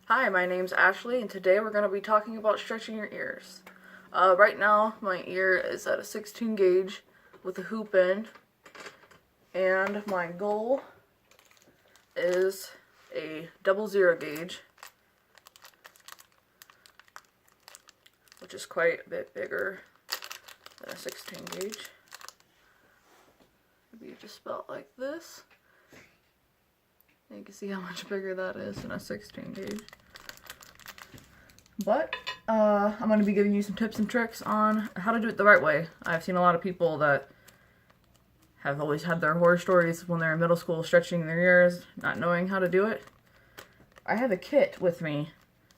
Hi, my name's Ashley, and today we're going to be talking about stretching your ears. Right now, my ear is at a 16 gauge with a hoop in, and my goal is a 00 gauge, which is quite a bit bigger than a 16 gauge. Maybe you just spell it like this. And you can see how much bigger that is than a 16 gauge. But I'm going to be giving you some tips and tricks on how to do it the right way. I've seen a lot of people that have always had their horror stories when they're in middle school stretching their ears, not knowing how to do it. I have a kit with me,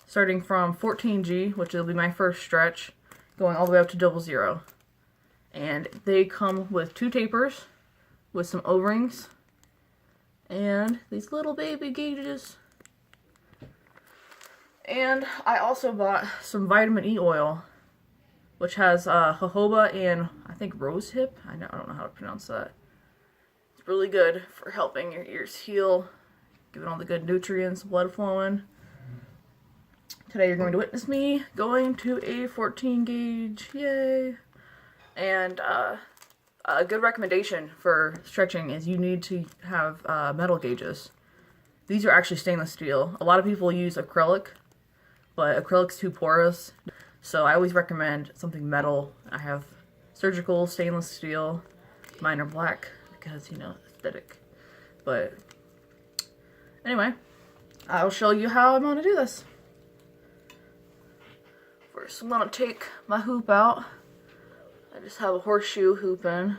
starting from 14G, which will be my first stretch, going all the way up to 00. And they come with 2 tapers, with some O-rings, and these little baby gauges. And I also bought some vitamin E oil, which has jojoba and I think rosehip. I don't know how to pronounce that. It's really good for helping your ears heal, giving all the good nutrients, blood flowing. Today you're going to witness me going to a 14 gauge, yay! And a good recommendation for stretching is you need to have metal gauges. These are actually stainless steel. A lot of people use acrylic, but acrylic's too porous, so I always recommend something metal. I have surgical stainless steel. Mine are black because, you know, aesthetic. But anyway, I'll show you how I'm going to do this. First, I'm going to take my hoop out. I just have a horseshoe hoop in.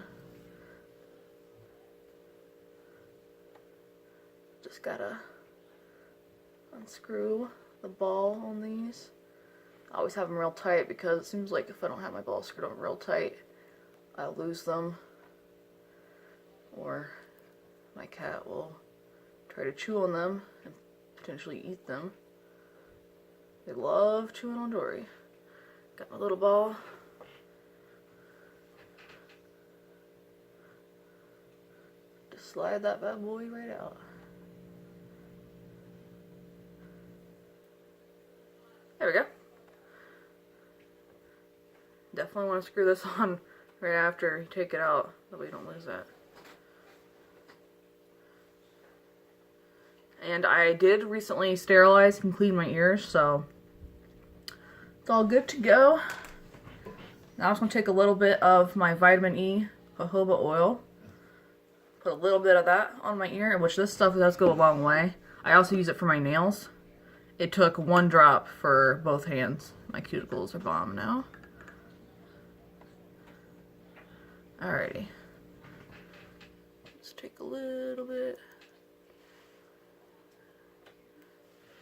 Just gotta unscrew the ball on these. I always have them real tight because it seems like if I don't have my balls screwed on real tight, I'll lose them. Or my cat will try to chew on them and potentially eat them. They love chewing on Dory. Got my little ball. Just slide that bad boy right out. There we go. Definitely want to screw this on right after you take it out, that way you don't lose that. And I did recently sterilize and clean my ears, so it's all good to go. Now I'm just going to take a little bit of my vitamin E jojoba oil, put a little bit of that on my ear, which this stuff does go a long way. I also use it for my nails. It took 1 drop for both hands. My cuticles are bomb now. Alrighty. Let's take a little bit.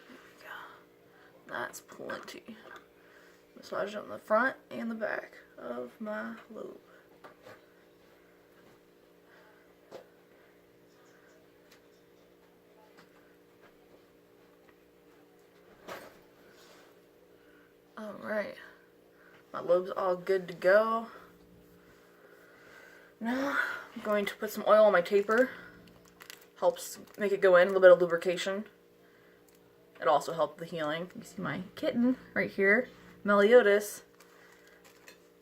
There we go. That's plenty. Massage it on the front and the back of my lobe. Alright. My lobe's all good to go. Now, I'm going to put some oil on my taper. Helps make it go in, a little bit of lubrication. It also helps the healing. You see my kitten right here, Meliodas.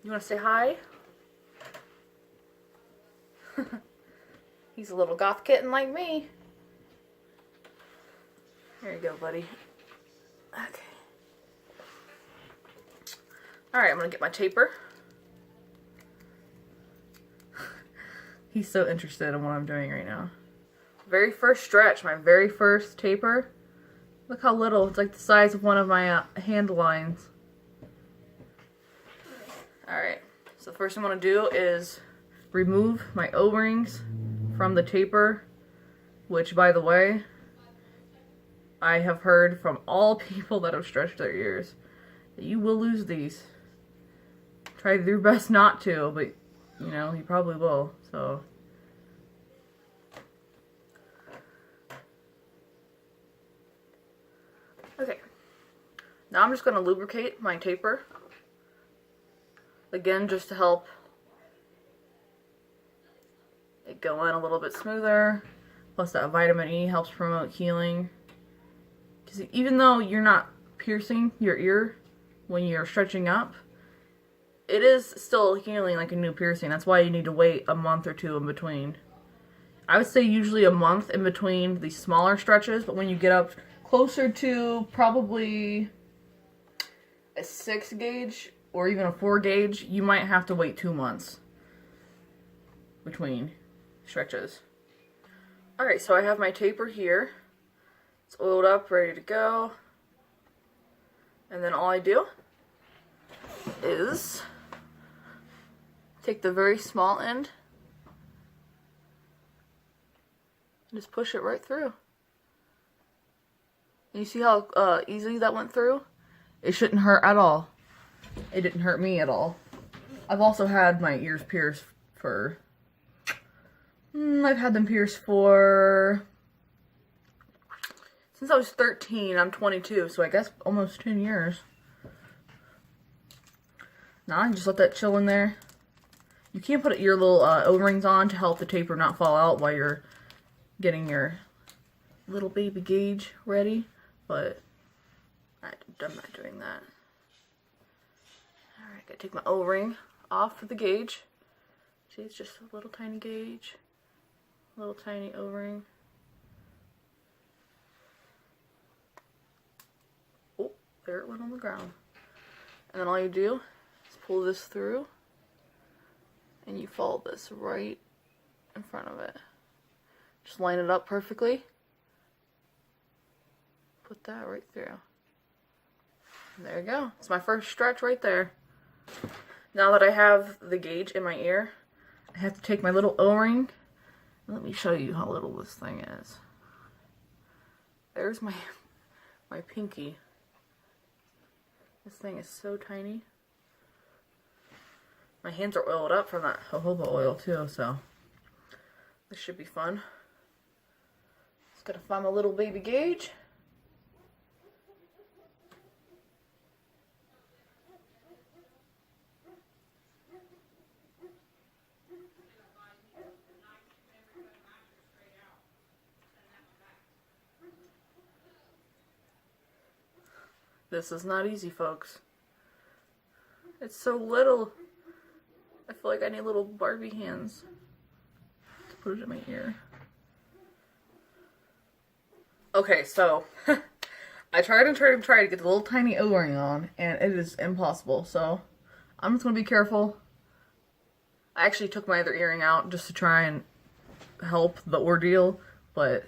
You want to say hi? He's a little goth kitten like me. There you go, buddy. Okay. Alright, I'm going to get my taper. He's so interested in what I'm doing right now. Very first stretch, my very first taper. Look how little, it's like the size of one of my hand lines. Alright, so the first thing I'm going to do is remove my O-rings from the taper, which, by the way, I have heard from all people that have stretched their ears that you will lose these. Try your best not to, but you know, you probably will, so. Okay. Now I'm just going to lubricate my taper. Again, just to help it go in a little bit smoother. Plus that vitamin E helps promote healing. Because even though you're not piercing your ear when you're stretching up, it is still healing like a new piercing. That's why you need to wait a month or two in between. I would say usually a month in between the smaller stretches, but when you get up closer to probably a 6 gauge or even a 4 gauge, you might have to wait 2 months between stretches. Alright, so I have my taper here. It's oiled up, ready to go. And then all I do is take the very small end and just push it right through. And you see how easily that went through? It shouldn't hurt at all. It didn't hurt me at all. I've also had my ears pierced for... I've had them pierced for... Since I was 13, I'm 22, so I guess almost 10 years. Now I can just let that chill in there. You can put your little O-rings on to help the taper not fall out while you're getting your little baby gauge ready, but I'm not doing that. Alright, gotta take my O-ring off of the gauge. See, it's just a little tiny gauge, little tiny O-ring. Oh, there it went on the ground. And then all you do is pull this through, and you follow this right in front of it. Just line it up perfectly. Put that right through. And there you go. It's my first stretch right there. Now that I have the gauge in my ear, I have to take my little O-ring. Let me show you how little this thing is. There's my pinky. This thing is so tiny. My hands are oiled up from that jojoba oil too, so this should be fun. Just gotta find my little baby gauge. This is not easy, folks. It's so little. I feel like I need little Barbie hands to put it in my ear. Okay, so I tried to get the little tiny O-ring on, and it is impossible. So I'm just gonna be careful. I actually took my other earring out just to try and help the ordeal, but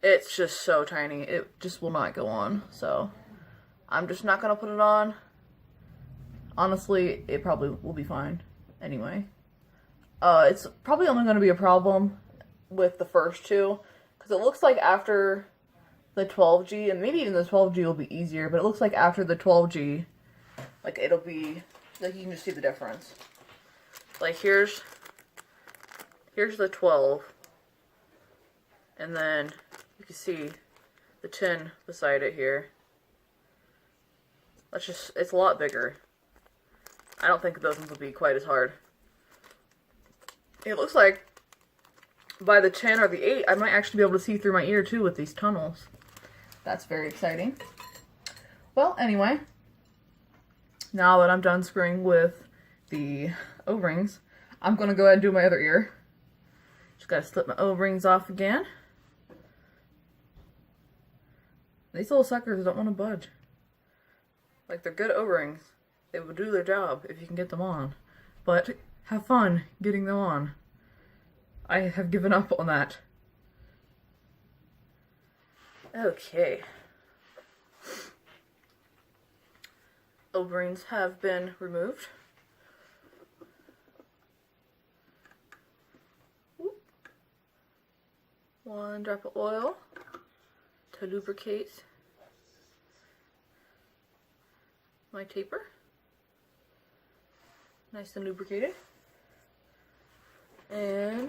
it's just so tiny. It just will not go on. So I'm just not gonna put it on. Honestly, it probably will be fine anyway. It's probably only gonna be a problem with the first two, because it looks like after the 12G, and maybe even the 12G will be easier, but it looks like after the 12G, like it'll be, like you can just see the difference. Like here's the 12, and then you can see the 10 beside it here. It's a lot bigger. I don't think those ones will be quite as hard. It looks like by the 10 or the 8, I might actually be able to see through my ear too with these tunnels. That's very exciting. Well, anyway, now that I'm done screwing with the O-rings, I'm going to go ahead and do my other ear. Just got to slip my O-rings off again. These little suckers don't want to budge. Like, they're good O-rings. They will do their job if you can get them on. But have fun getting them on. I have given up on that. Okay. O-rings have been removed. One drop of oil to lubricate my taper. Nice and lubricated. And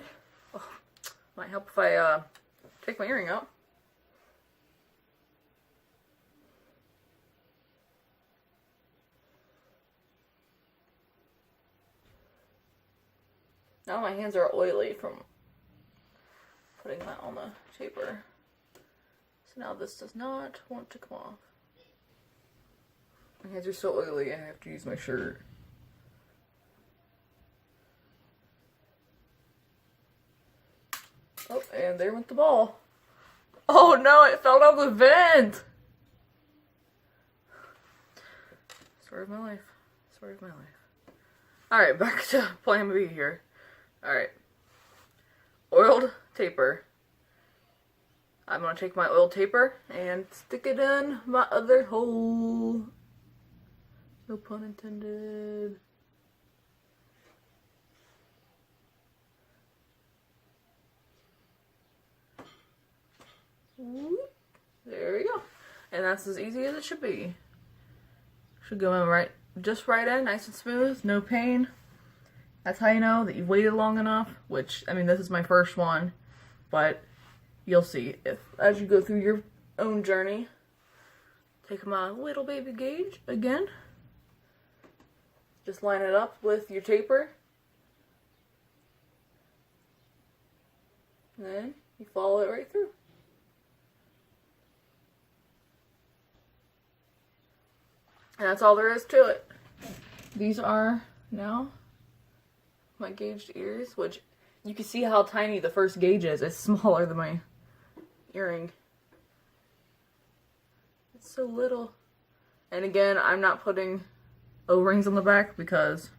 might help if I take my earring out. Now my hands are oily from putting that on the taper. So now this does not want to come off. My hands are so oily, I have to use my shirt. Oh, and there went the ball. Oh no, it fell down the vent! Story of my life. Story of my life. Alright, back to plan B here. Alright. Oiled taper. I'm gonna take my oiled taper and stick it in my other hole. No pun intended. There we go. And that's as easy as it should be. Should go in right, just right in, nice and smooth, no pain. That's how you know that you've waited long enough, which, I mean, this is my first one, but you'll see if, as you go through your own journey. Take my little baby gauge again. Just line it up with your taper. And then you follow it right through. And that's all there is to it. These are now my gauged ears, which you can see how tiny the first gauge is. It's smaller than my earring. It's so little. And again, I'm not putting O-rings on the back because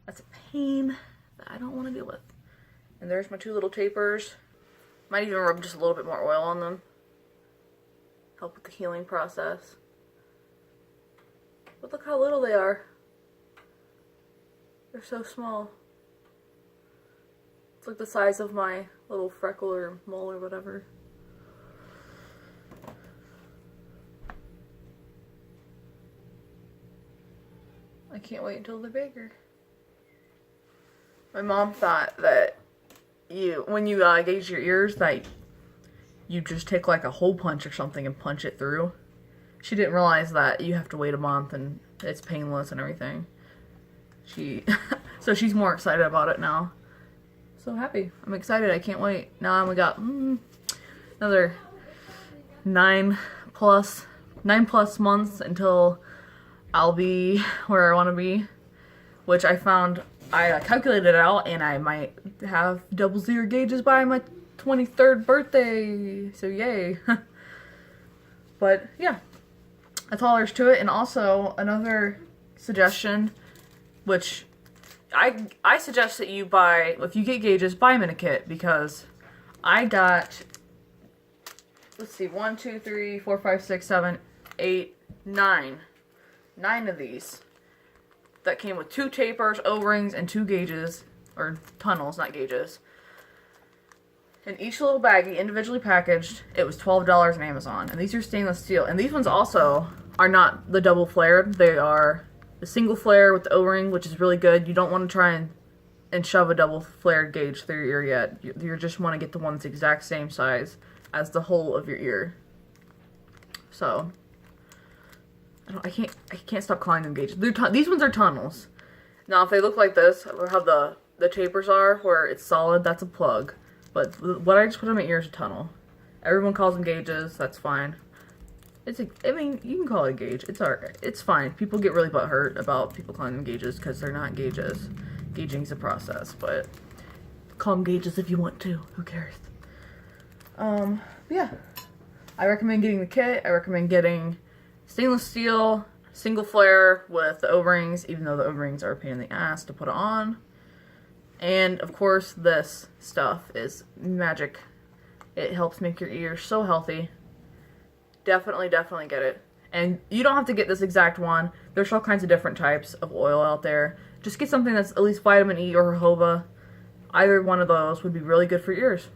that's a pain that I don't want to deal with. And there's my two little tapers. Might even rub just a little bit more oil on them. Help with the healing process. But look how little they are. They're so small. It's like the size of my little freckle or mole or whatever. I can't wait until they're bigger. My mom thought that when you gauge your ears, that you just take like a hole punch or something and punch it through. She didn't realize that you have to wait a month and it's painless and everything. So she's more excited about it now. So happy. I'm excited. I can't wait. Now we got another 9 plus months until I'll be where I want to be. Which I found, I calculated it out, and I might have 00 gauges by my 23rd birthday. So yay. But yeah. That's all there's to it. And also, another suggestion, which I suggest that you buy, if you get gauges, buy them in a kit, because I got, let's see, 1, 2, 3, 4, 5, 6, 7, 8, 9. 9 of these that came with 2 tapers, O-rings, and 2 gauges, or tunnels, not gauges. And each little baggie, individually packaged, it was $12 on Amazon. And these are stainless steel. And these ones also are not the double flared. They are the single flare with the O-ring, which is really good. You don't want to try and shove a double flared gauge through your ear yet. You just want to get the one that's the exact same size as the whole of your ear. So, I can't stop calling them gauges. These ones are tunnels. Now, if they look like this, or how the tapers are, where it's solid, that's a plug. But what I just put in my ear is a tunnel. Everyone calls them gauges. That's fine. I mean, you can call it a gauge. It's alright. It's fine. People get really butthurt about people calling them gauges because they're not gauges. Gauging's a process, but call them gauges if you want to. Who cares? Yeah. I recommend getting the kit. I recommend getting stainless steel, single flare with the O-rings, even though the O-rings are a pain in the ass to put on. And, of course, this stuff is magic. It helps make your ears so healthy. Definitely get it. And you don't have to get this exact one. There's all kinds of different types of oil out there. Just get something that's at least vitamin E or jojoba. Either one of those would be really good for your ears.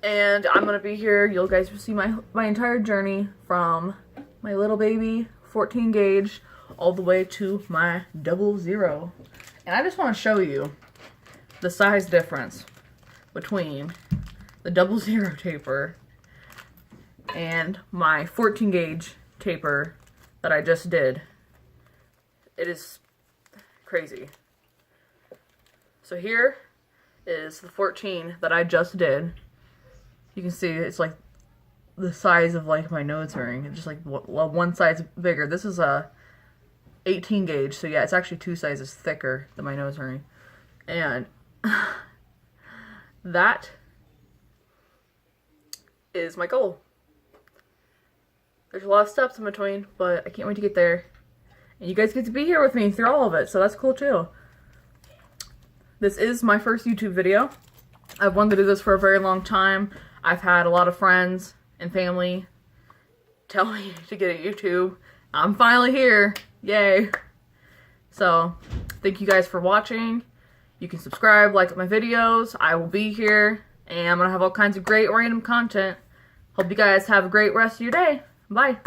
And I'm going to be here. You guys will see my entire journey from my little baby 14 gauge all the way to my 00. And I just want to show you the size difference between the 00 taper and my 14 gauge taper that I just did. It is crazy. So here is the 14 that I just did. You can see it's like the size of like my nose ring. It's just like one size bigger. This is a 18 gauge, so yeah, it's actually 2 sizes thicker than my nose ring. And that is my goal. There's a lot of steps in between, but I can't wait to get there. And you guys get to be here with me through all of it, so that's cool too. This is my first YouTube video. I've wanted to do this for a very long time. I've had a lot of friends and family tell me to get a YouTube. I'm finally here. Yay. So, thank you guys for watching. You can subscribe, like my videos. I will be here, and I'm going to have all kinds of great random content. Hope you guys have a great rest of your day. Bye.